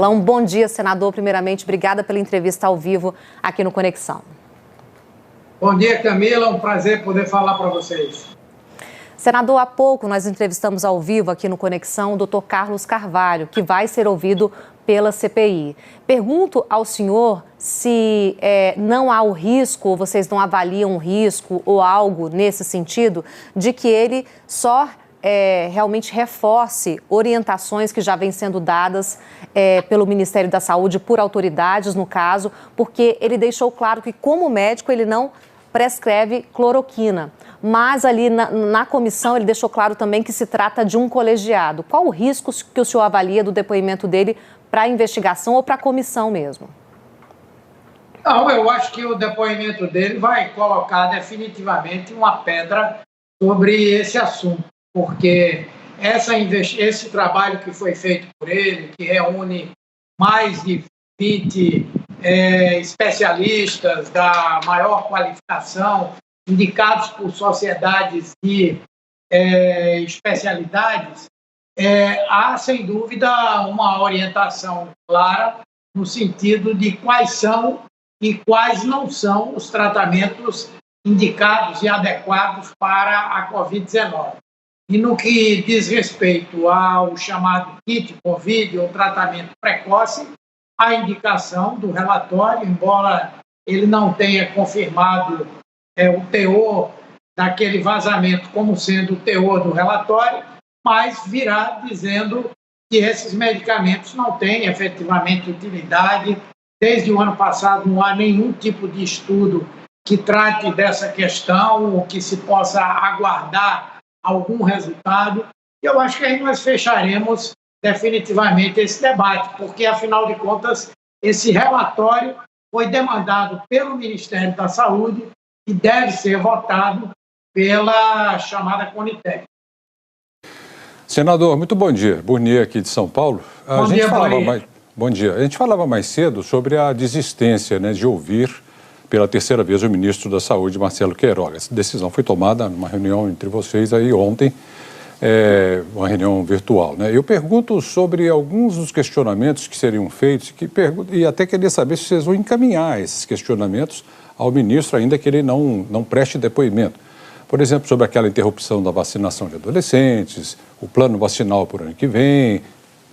Um bom dia, senador. Primeiramente, obrigada pela entrevista ao vivo aqui no Conexão. Bom dia, Camila. É um prazer poder falar para vocês. Senador, há pouco nós entrevistamos ao vivo aqui no Conexão o Dr. Carlos Carvalho, que vai ser ouvido pela CPI. Pergunto ao senhor se não há o risco, ou vocês não avaliam o risco ou algo nesse sentido, de que ele só realmente reforce orientações que já vêm sendo dadas pelo Ministério da Saúde, por autoridades no caso, porque ele deixou claro que, como médico, ele não prescreve cloroquina. Mas ali na comissão ele deixou claro também que se trata de um colegiado. Qual o risco que o senhor avalia do depoimento dele para a investigação ou para a comissão mesmo? Não, eu acho que o depoimento dele vai colocar definitivamente uma pedra sobre esse assunto, porque esse trabalho que foi feito por ele, que reúne mais de 20 especialistas da maior qualificação, indicados por sociedades de especialidades, há, sem dúvida, uma orientação clara no sentido de quais são e quais não são os tratamentos indicados e adequados para a Covid-19. E no que diz respeito ao chamado kit Covid, ou tratamento precoce, a indicação do relatório, embora ele não tenha confirmado o teor daquele vazamento como sendo o teor do relatório, mas virá dizendo que esses medicamentos não têm efetivamente utilidade. Desde o ano passado não há nenhum tipo de estudo que trate dessa questão ou que se possa aguardar algum resultado. E eu acho que aí nós fecharemos definitivamente esse debate, porque, afinal de contas, esse relatório foi demandado pelo Ministério da Saúde e deve ser votado pela chamada Conitec. Senador, muito bom dia. Burnier aqui de São Paulo. Bom dia. A gente falava mais cedo sobre a desistência, de ouvir pela terceira vez o ministro da Saúde, Marcelo Queiroga. Essa decisão foi tomada numa reunião entre vocês aí ontem, uma reunião virtual. Eu pergunto sobre alguns dos questionamentos que seriam feitos e até queria saber se vocês vão encaminhar esses questionamentos ao ministro, ainda que ele não preste depoimento. Por exemplo, sobre aquela interrupção da vacinação de adolescentes, o plano vacinal para o ano que vem,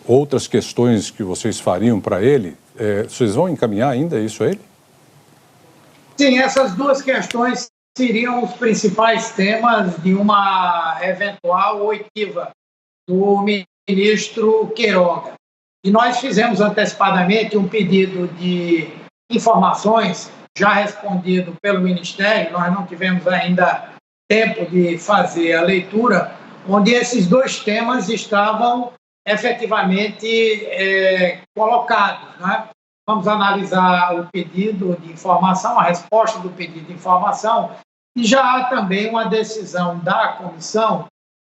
outras questões que vocês fariam para ele. Vocês vão encaminhar ainda isso a ele? Sim, essas duas questões seriam os principais temas de uma eventual oitiva do ministro Queiroga. E nós fizemos antecipadamente um pedido de informações, já respondido pelo Ministério, nós não tivemos ainda tempo de fazer a leitura, onde esses dois temas estavam efetivamente colocados, Vamos analisar o pedido de informação, a resposta do pedido de informação, e já há também uma decisão da comissão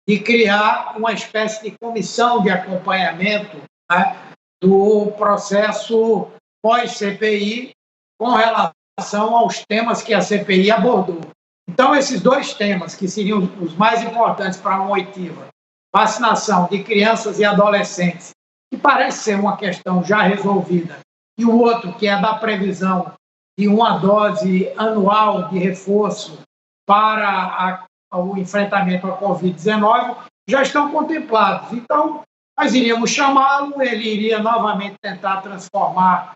de criar uma espécie de comissão de acompanhamento do processo pós-CPI com relação aos temas que a CPI abordou. Então, esses dois temas, que seriam os mais importantes para uma oitiva, vacinação de crianças e adolescentes, que parece ser uma questão já resolvida, e o outro, que é da previsão de uma dose anual de reforço para o enfrentamento à Covid-19, já estão contemplados. Então, nós iríamos chamá-lo, ele iria novamente tentar transformar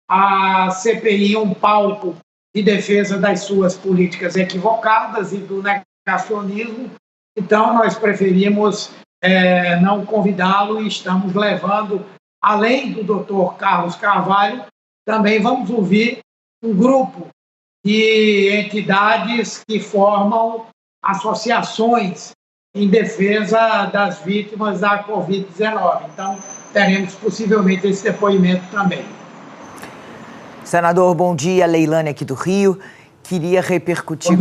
a CPI em um palco de defesa das suas políticas equivocadas e do negacionismo. Então, nós preferimos não convidá-lo e estamos levando, além do Dr. Carlos Carvalho, também vamos ouvir um grupo de entidades que formam associações em defesa das vítimas da Covid-19. Então, teremos possivelmente esse depoimento também. Senador, bom dia. Leilane aqui do Rio. Queria repercutir...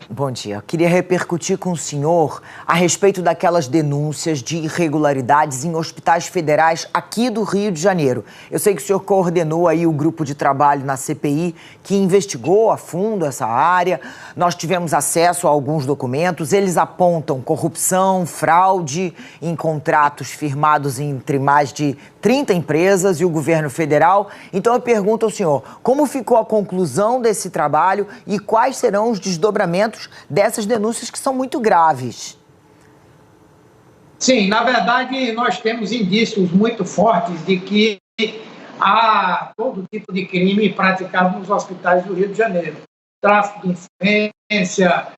Bom dia. Queria repercutir com o senhor a respeito daquelas denúncias de irregularidades em hospitais federais aqui do Rio de Janeiro. Eu sei que o senhor coordenou aí o grupo de trabalho na CPI que investigou a fundo essa área. Nós tivemos acesso a alguns documentos. Eles apontam corrupção, fraude em contratos firmados entre mais de 30 empresas e o governo federal. Então eu pergunto ao senhor, como ficou a conclusão desse trabalho e quais serão os desdobramentos dessas denúncias que são muito graves? Sim, na verdade nós temos indícios muito fortes de que há todo tipo de crime praticado nos hospitais do Rio de Janeiro. Tráfico de influência,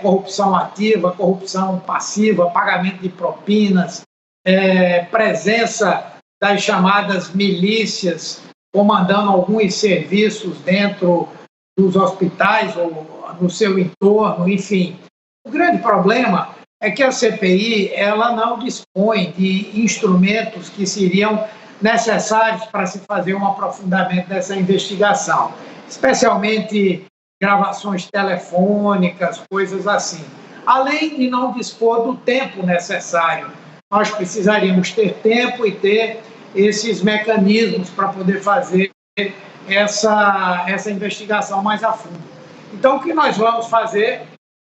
corrupção ativa, corrupção passiva, pagamento de propinas, presença das chamadas milícias comandando alguns serviços dentro dos hospitais ou no seu entorno, enfim. O grande problema é que a CPI ela não dispõe de instrumentos que seriam necessários para se fazer um aprofundamento dessa investigação, especialmente gravações telefônicas, coisas assim. Além de não dispor do tempo necessário, nós precisaríamos ter tempo e ter esses mecanismos para poder fazer essa investigação mais a fundo. Então, o que nós vamos fazer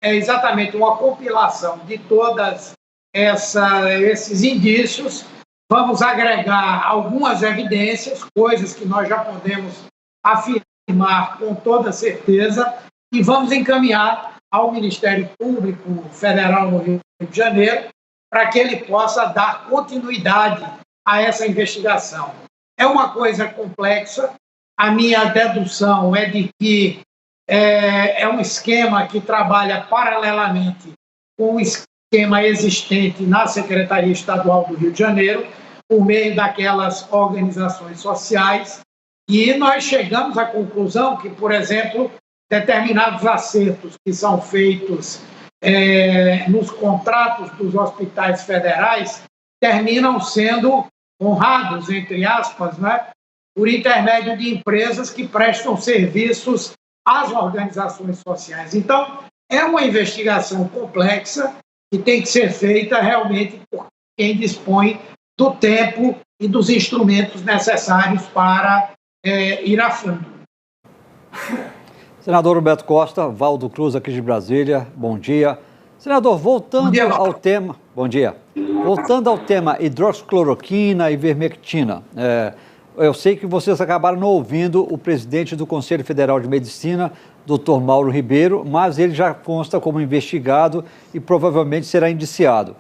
é exatamente uma compilação de todas esses indícios, vamos agregar algumas evidências, coisas que nós já podemos afirmar com toda certeza, e vamos encaminhar ao Ministério Público Federal no Rio de Janeiro para que ele possa dar continuidade a essa investigação. É uma coisa complexa, a minha dedução é de que é um esquema que trabalha paralelamente com o esquema existente na Secretaria Estadual do Rio de Janeiro, por meio daquelas organizações sociais, e nós chegamos à conclusão que, por exemplo, determinados acertos que são feitos nos contratos dos hospitais federais terminam sendo honrados, entre aspas, né, por intermédio de empresas que prestam serviços às organizações sociais. Então, é uma investigação complexa que tem que ser feita realmente por quem dispõe do tempo e dos instrumentos necessários para ir a fundo. Senador Roberto Costa, Valdo Cruz aqui de Brasília, bom dia. Senador, voltando ao tema... Bom dia. Voltando ao tema hidroxicloroquina e ivermectina, eu sei que vocês acabaram não ouvindo o presidente do Conselho Federal de Medicina, Dr. Mauro Ribeiro, mas ele já consta como investigado e provavelmente será indiciado.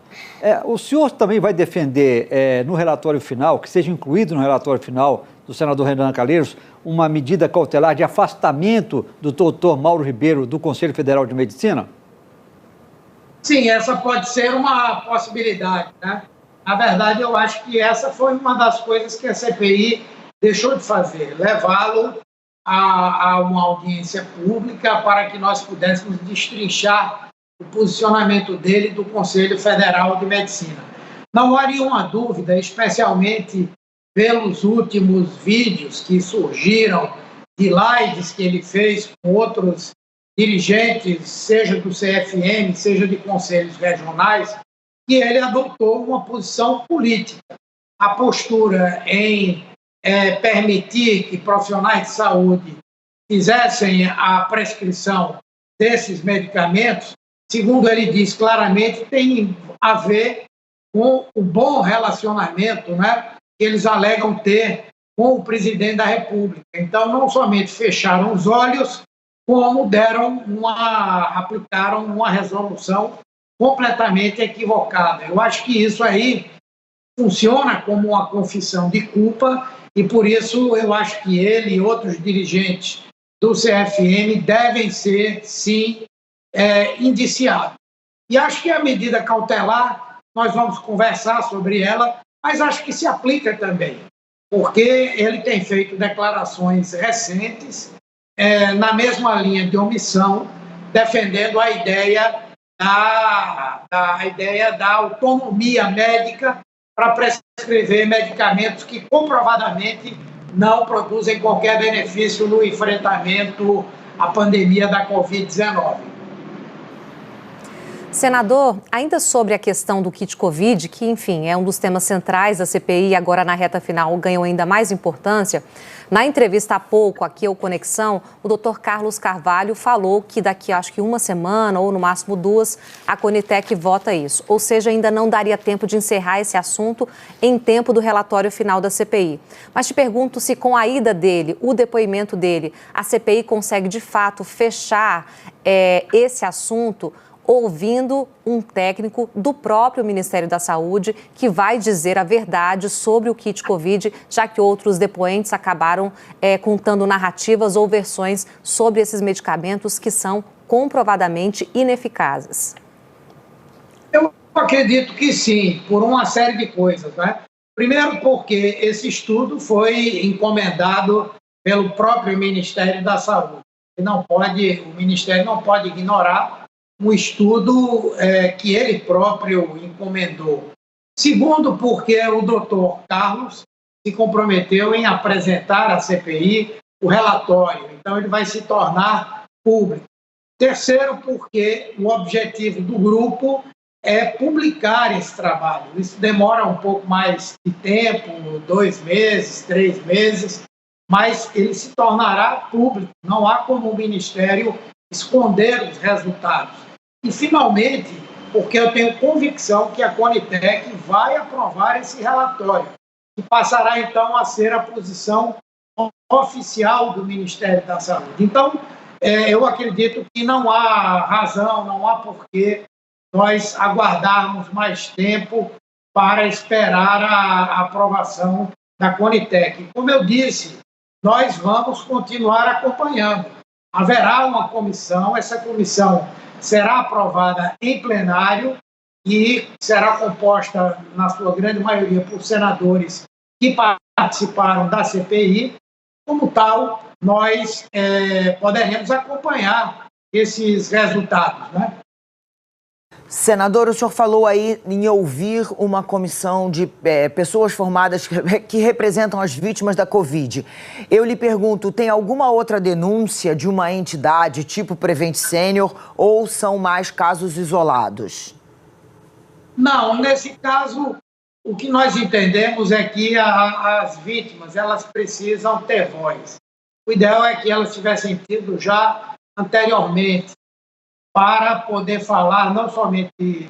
O senhor também vai defender no relatório final, que seja incluído no relatório final do senador Renan Calheiros, uma medida cautelar de afastamento do Dr. Mauro Ribeiro do Conselho Federal de Medicina? Sim, essa pode ser uma possibilidade, né? Na verdade, eu acho que essa foi uma das coisas que a CPI deixou de fazer, levá-lo a uma audiência pública para que nós pudéssemos destrinchar o posicionamento dele do Conselho Federal de Medicina. Não há nenhuma dúvida, especialmente pelos últimos vídeos que surgiram de lives que ele fez com outros dirigentes, seja do CFM, seja de conselhos regionais, que ele adotou uma posição política. A postura em permitir que profissionais de saúde fizessem a prescrição desses medicamentos, segundo ele diz claramente, tem a ver com o bom relacionamento, né, que eles alegam ter com o presidente da República. Então, não somente fecharam os olhos, como aplicaram uma resolução completamente equivocada. Eu acho que isso aí funciona como uma confissão de culpa e, por isso, eu acho que ele e outros dirigentes do CFM devem ser, sim, indiciados. E acho que a medida cautelar, nós vamos conversar sobre ela, mas acho que se aplica também, porque ele tem feito declarações recentes na mesma linha de omissão, defendendo a ideia da autonomia médica para prescrever medicamentos que comprovadamente não produzem qualquer benefício no enfrentamento à pandemia da Covid-19. Senador, ainda sobre a questão do kit Covid, que, enfim, é um dos temas centrais da CPI e agora na reta final ganhou ainda mais importância, na entrevista há pouco aqui ao Conexão, o Dr. Carlos Carvalho falou que daqui, acho que uma semana ou no máximo 2, a Conitec vota isso. Ou seja, ainda não daria tempo de encerrar esse assunto em tempo do relatório final da CPI. Mas te pergunto se com a ida dele, o depoimento dele, a CPI consegue de fato fechar esse assunto, ouvindo um técnico do próprio Ministério da Saúde que vai dizer a verdade sobre o kit Covid, já que outros depoentes acabaram contando narrativas ou versões sobre esses medicamentos que são comprovadamente ineficazes. Eu acredito que sim, por uma série de coisas, né? Primeiro porque esse estudo foi encomendado pelo próprio Ministério da Saúde. O Ministério não pode ignorar um estudo que ele próprio encomendou. Segundo, porque o doutor Carlos se comprometeu em apresentar à CPI o relatório, então ele vai se tornar público. Terceiro, porque o objetivo do grupo é publicar esse trabalho. Isso demora um pouco mais de tempo, 2 meses, 3 meses, mas ele se tornará público. Não há como o Ministério esconder os resultados. E, finalmente, porque eu tenho convicção que a Conitec vai aprovar esse relatório, que passará, então, a ser a posição oficial do Ministério da Saúde. Então, eu acredito que não há razão, não há porquê nós aguardarmos mais tempo para esperar a aprovação da Conitec. Como eu disse, nós vamos continuar acompanhando. Haverá uma comissão, essa comissão será aprovada em plenário e será composta, na sua grande maioria, por senadores que participaram da CPI. Como tal, nós poderemos acompanhar esses resultados, né? Senador, o senhor falou aí em ouvir uma comissão de pessoas formadas que representam as vítimas da Covid. Eu lhe pergunto, tem alguma outra denúncia de uma entidade tipo Prevent Senior ou são mais casos isolados? Não, nesse caso, o que nós entendemos é que as vítimas elas precisam ter voz. O ideal é que elas tivessem tido já anteriormente, para poder falar não somente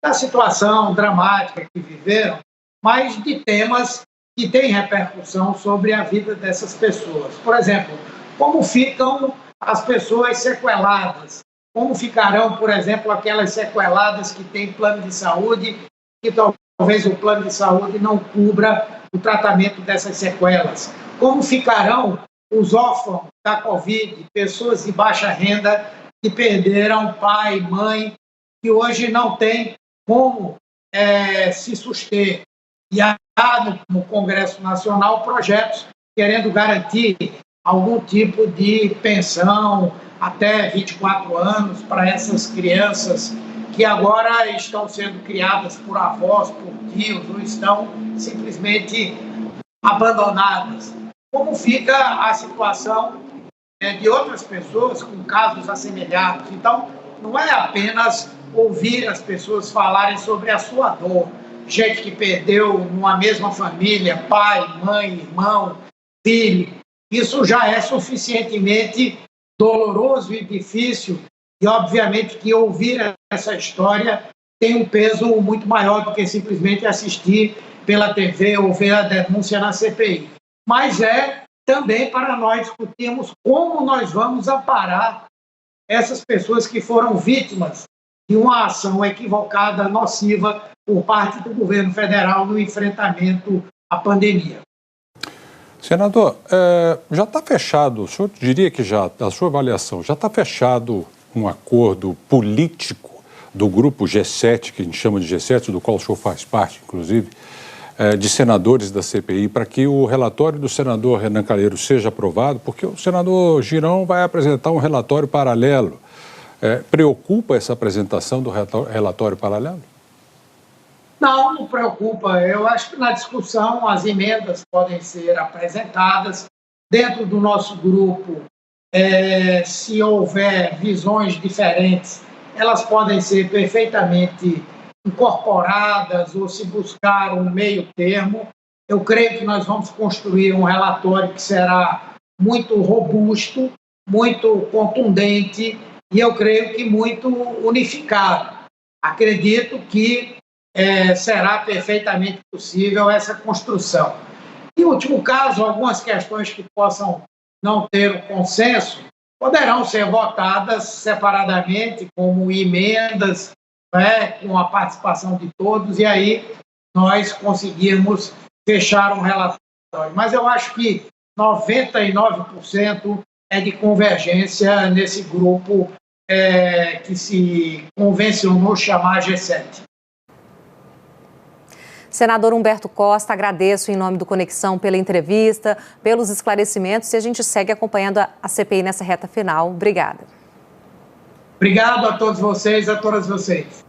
da situação dramática que viveram, mas de temas que têm repercussão sobre a vida dessas pessoas. Por exemplo, como ficam as pessoas sequeladas? Como ficarão, por exemplo, aquelas sequeladas que têm plano de saúde, que talvez o plano de saúde não cubra o tratamento dessas sequelas? Como ficarão os órfãos da Covid, pessoas de baixa renda, que perderam pai, mãe, que hoje não tem como se suster. E há no Congresso Nacional projetos querendo garantir algum tipo de pensão até 24 anos para essas crianças que agora estão sendo criadas por avós, por tios, ou estão simplesmente abandonadas. Como fica a situação de outras pessoas com casos assemelhados? Então, não é apenas ouvir as pessoas falarem sobre a sua dor. Gente que perdeu numa mesma família, pai, mãe, irmão, filho. Isso já é suficientemente doloroso e difícil. E, obviamente, que ouvir essa história tem um peso muito maior do que simplesmente assistir pela TV ou ver a denúncia na CPI. Mas também para nós discutirmos como nós vamos amparar essas pessoas que foram vítimas de uma ação equivocada, nociva, por parte do governo federal no enfrentamento à pandemia. Senador, já está fechado, o senhor diria que já, a sua avaliação, já está fechado um acordo político do grupo G7, que a gente chama de G7, do qual o senhor faz parte, inclusive, de senadores da CPI, para que o relatório do senador Renan Calheiros seja aprovado, porque o senador Girão vai apresentar um relatório paralelo. Preocupa essa apresentação do relatório paralelo? Não preocupa. Eu acho que na discussão as emendas podem ser apresentadas. Dentro do nosso grupo, se houver visões diferentes, elas podem ser perfeitamente incorporadas ou se buscar um meio termo. Eu creio que nós vamos construir um relatório que será muito robusto, muito contundente e eu creio que muito unificado. Acredito que será perfeitamente possível essa construção. Em último caso, algumas questões que possam não ter o consenso poderão ser votadas separadamente, como emendas, com a participação de todos, e aí nós conseguirmos fechar um relatório. Mas eu acho que 99% é de convergência nesse grupo que se convencionou chamar G7. Senador Humberto Costa, agradeço em nome do Conexão pela entrevista, pelos esclarecimentos e a gente segue acompanhando a CPI nessa reta final. Obrigada. Obrigado a todos vocês, a todas vocês.